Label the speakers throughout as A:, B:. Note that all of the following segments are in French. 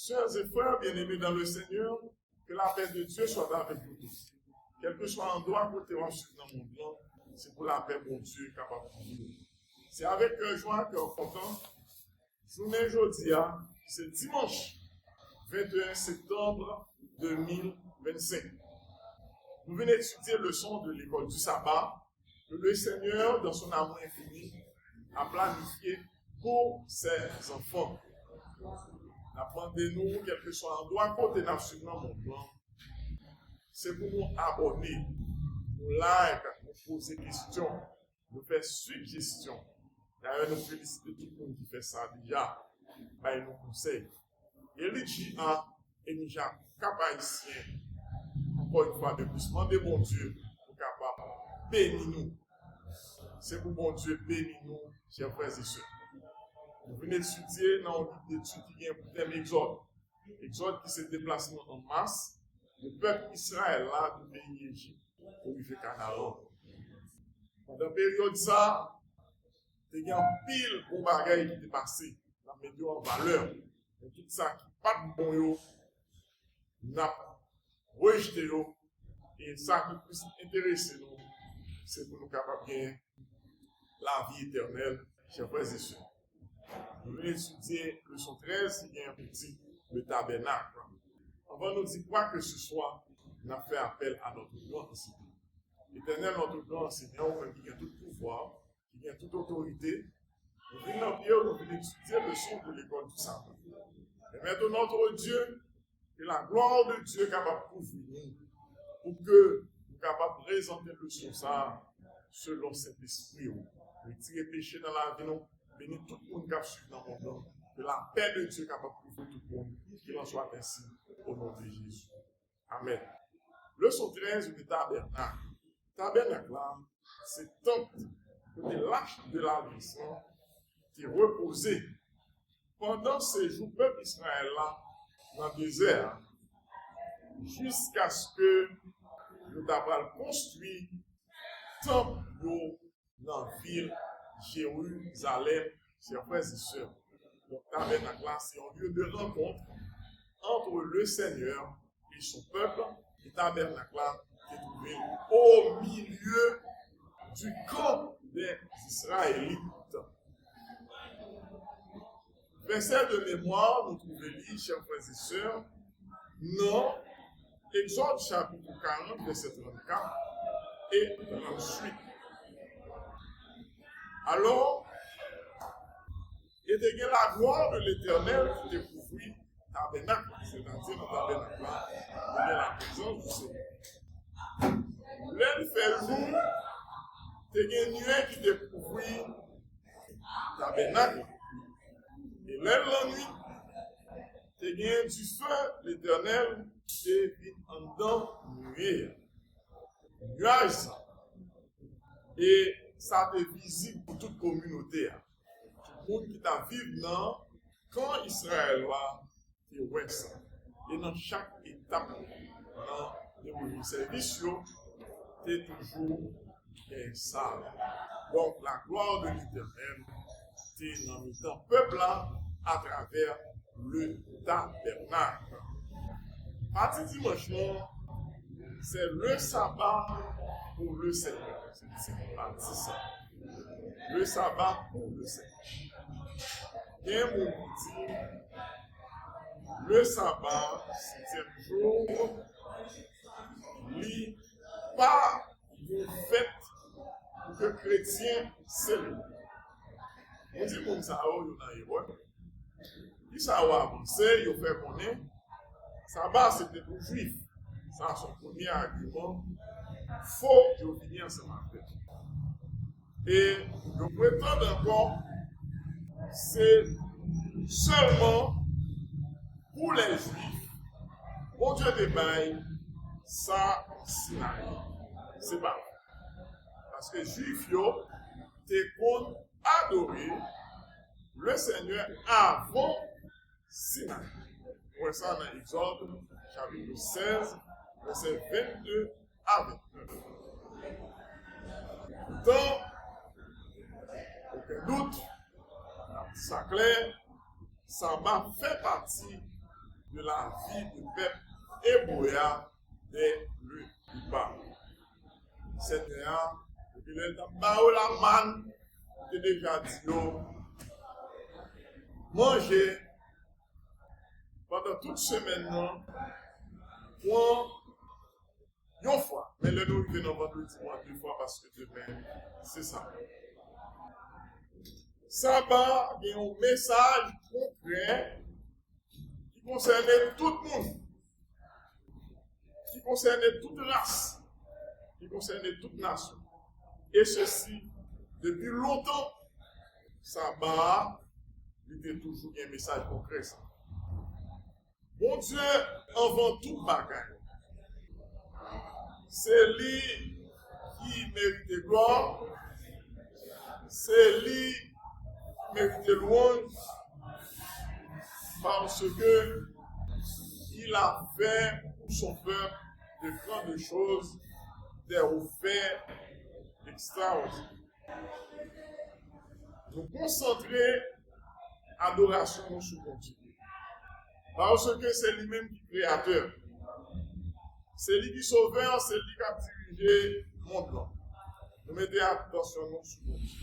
A: Sœurs et frères bien-aimés dans le Seigneur, que la paix de Dieu soit avec vous tous. Quel que soit l'endroit côté où je dans mon plan, c'est pour la paix, mon Dieu, capable de vous. C'est avec joie que nous comptons. Journée aujourd'hui, c'est dimanche 21 septembre 2025. Nous venons étudier le leçon de l'école du sabbat que le Seigneur, dans son amour infini, a planifié pour ses enfants. Apprenez-nous, quel que soit l'endroit côté national mon plan, c'est pour nous abonner, nous like, nous poser des questions, nous faire suggestions. D'ailleurs, nous félicitons tout le monde qui fait ça déjà, par nos conseils. Et l'Égypte et nous, Cap-Haïtien, encore une fois de plus, demandez mon Dieu pour capable bénir nous. C'est pour mon Dieu bénir nous, chers frères et sœurs. Nous venons étudier dans le livre d'études qui vient pour thème Exode. Exode qui s'est déplacé en masse, le peuple Israël là du pays Égypte pour vivre au Canaan. Pendant la période ça, il y a un pile de bagaille qui est passé, la mettre en valeur. Et tout ça qui n'est pas de bon, nous avons rejeté, et ça qui plus intéressé nous, c'est pour nous capables de gagner la vie éternelle, chers frères et sœurs. Nous venons étudier le leçon 13, qui est un petit, le tabernacle. Avant de nous dire quoi que ce soit, nous avons fait appel à notre grand enseignant. L'éternel, notre grand enseignant, qui a tout pouvoir, qui a toute autorité. Nous venons étudier le leçon de l'école du sabbat. Et maintenant, notre Dieu, et la gloire de Dieu est capable de couvrir nous, pour que nous soyons capables de présenter le leçon ça selon cet esprit. Retirer le péché dans la vie, nous bénir tout le monde qui a suivi dans mon nom. Que la paix de Dieu est capable de couvrir tout le monde, qu'il en soit ainsi au nom de Jésus. Amen. Leçon 13 du tabernacle. Tabernacle là, c'est temple de l'arche de l'alliance qui reposait pendant ces jours, peuple Israël là, dans le désert, jusqu'à ce que nous avons construit temple dans la ville Jérusalem, chers frères et sœurs. Donc, tabernacle là, c'est un lieu de rencontre entre le Seigneur et son peuple. Le tabernacle là est trouvé au milieu du camp des Israélites. Verset de mémoire, nous trouvons lire, chers frères et sœurs, dans Exode chapitre 40, verset 34 et 38. Alors, il y a la gloire de l'Éternel qui découvrit le tabernacle, c'est-à-dire le tabernacle là, il y a la présence du Seigneur. L'un fait jour, il y a une nuée qui découvrit le tabernacle. Et l'un la nuit, il y a du feu l'Éternel qui vit en dedans nuée. Nuage. Et ça est visible pour toute communauté. Tout le monde qui t'a vécu dans quand Israël va et ouest. Et dans chaque étape dans le service, c'est toujours ça. Donc la gloire de l'Éternel est dans le peuple là à travers le tabernacle. Parti dimanche, c'est le sabbat pour le Seigneur. C'est parti ça. Le sabbat pour le Seigneur. Il y a un mot qui dit le sabbat, c'est un jour qui pas une fête pour que les chrétiens célèbrent. On dit comme ça, on a héros. Il s'est avancé, il fait connaître. Sabbat, c'était pour les juifs. Ça, son premier argument. Faux, je finis ensemble avec. Et je prétends encore, c'est seulement pour les juifs. Bon Dieu des bails, ça, c'est pas. Parce que les juifs, t'es pour adorer le Seigneur avant Sinaï. Pour ça, dans Exode, chapitre 16, verset 22 à 29. Pourtant, aucun doute, ça clair, ça fait partie de la vie du peuple hébreu dès le départ. Seigneur, depuis le temps, la manne, tu déjà dit, manger pendant toute semaine, pour une fois. Mais le nous venons vendredi, deux fois parce que demain, c'est ça. Sabbat, il y a un message concret qui concernait tout le monde, qui concernait toute race, qui concernait toute nation. Et ceci, depuis longtemps, Sabbat, il était toujours un message concret. Ça. Bon Dieu, avant tout bagaille, c'est lui qui mérite gloire, c'est lui qui mérite louange, parce que il a fait pour son peuple de grandes choses, des faits extraordinaires. Nous concentrer adoration sur mon Dieu. Parce que c'est lui-même qui est créateur. C'est lui qui sauveur, c'est lui qui a dirigé le monde. Nous mettons attention sur mon Dieu.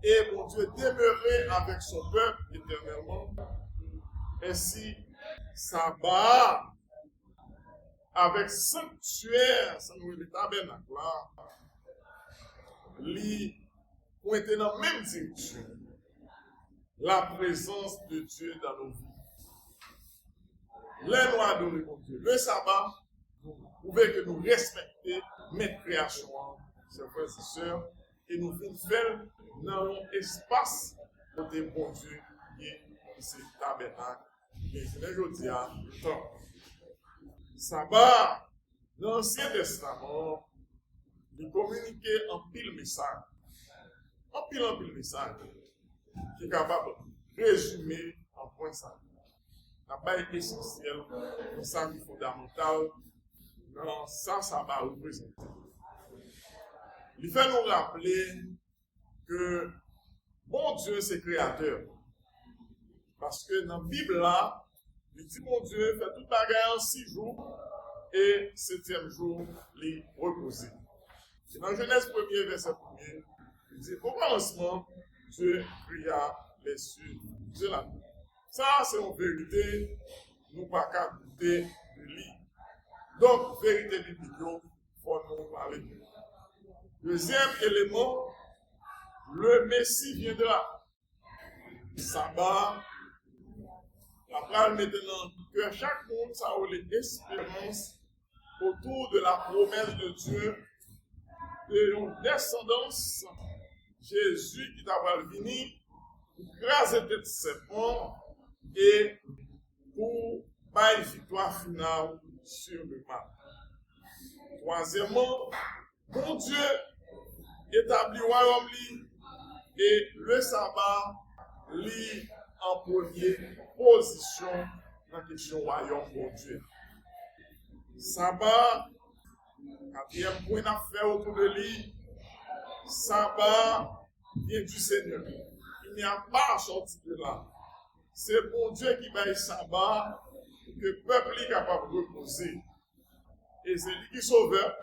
A: Et mon Dieu demeurait avec son peuple éternellement. Ainsi, Sabbat, avec sanctuaire, ça nous est tabernacle là, lui pointait dans la même direction. La présence de Dieu dans nos vies. Les nous adorer mon Dieu. Le sabbat, vous pouvez que nous respecter notre création, chers frères et sœurs, et nous faire dans l'espace côté bon Dieu qui est ce tabernacle. Et je le dis à le temps. Sabbat, dans l'Ancien Testament, il communiquait en pile message. En pile message. Qui est capable de résumer en point ça. La base essentielle, le ça qui est fondamental, dans ça va représenter. Il fait nous rappeler que bon Dieu c'est créateur. Parce que dans la Bible là, il dit mon Dieu fait toute bagarre en 6 jours et 7e jour, il repose. C'est dans Genèse 1er, verset 1er, il dit au commencement, Dieu créa les cieux de la terre. Ça, c'est une vérité, nous ne pouvons pas douter de lui. Donc, vérité biblique, il faut nous parler. Deuxième élément, le Messie viendra. Sabbat, après maintenant, que chaque monde ça a l'espérance autour de la promesse de Dieu, de une descendance, Jésus qui va venir, écraser tête serpent et pour pas une victoire finale sur le mal. Troisièmement, bon Dieu établit royaume et le sabbat lit en première position dans la question royaume bon Dieu. Sabbat, quatrième point d'affaire autour de lui, sabbat vient du Seigneur. Il n'y a pas à sortir de là. C'est bon Dieu qui va sabbat que le peuple est capable de reposer. Et c'est lui qui est sauveur,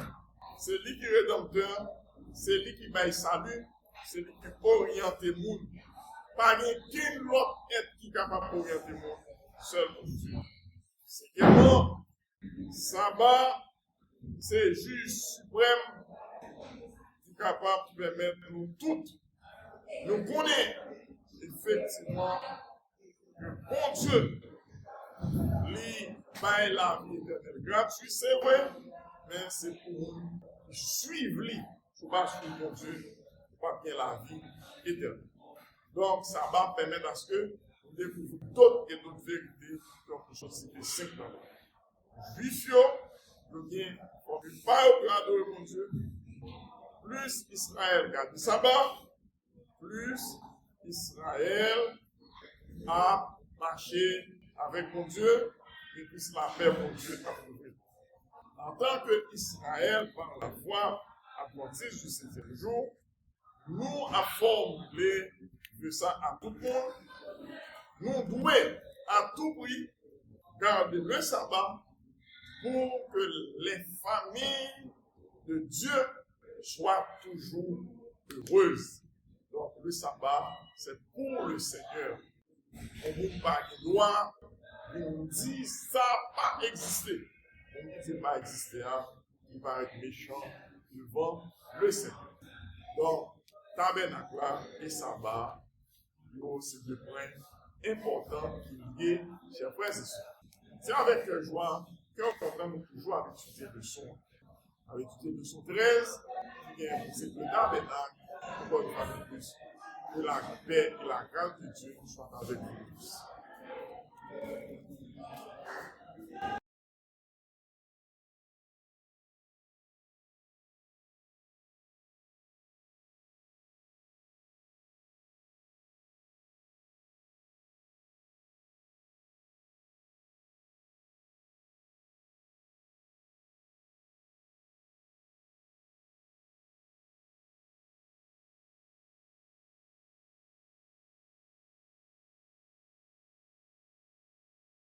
A: c'est lui qui est rédempteur, c'est lui qui va salut, c'est lui qui oriente le monde. Pas aucun autre être qui est capable d'orienter le monde, seul pour Dieu. C'est que bon, sabbat, c'est juge suprême qui est capable de permettre nous toutes. Nous connaissons effectivement que bon Dieu lui baille la vie éternelle. Gratuit, c'est vrai, mais c'est pour suivre lui. Pour pas suivre bon Dieu, pour pas qu'il y ait la vie éternelle. Donc, ça va permettre à ce que nous découvrions d'autres et d'autres vérités, donc nous sommes cités 5 dans le Juifs, nous bien, on ne peut pas adorer mon Dieu. Plus Israël garde le sabbat, plus Israël a marché avec mon Dieu et plus la paix mon Dieu a trouvé. En tant qu'Israël, par la foi adventiste du 7e jour, nous avons formulé de ça à tout le monde. Nous devons à tout prix garder le sabbat pour que les familles de Dieu soient toujours heureuses. Donc le sabbat, c'est pour le Seigneur. On ne peut pas de loi, on dit ça n'a pas existé. On ne dit pas exister, hein? Il va être méchant devant le Seigneur. Donc, tabernacle et sabbat, c'est deux points importants qui lient, chers frères et sœurs. C'est avec joie qu'on nous toujours à étudier le son. À étudier le son 13, c'est le tabernacle, encore une fois de plus, que la paix et la grâce de Dieu soient avec nous tous.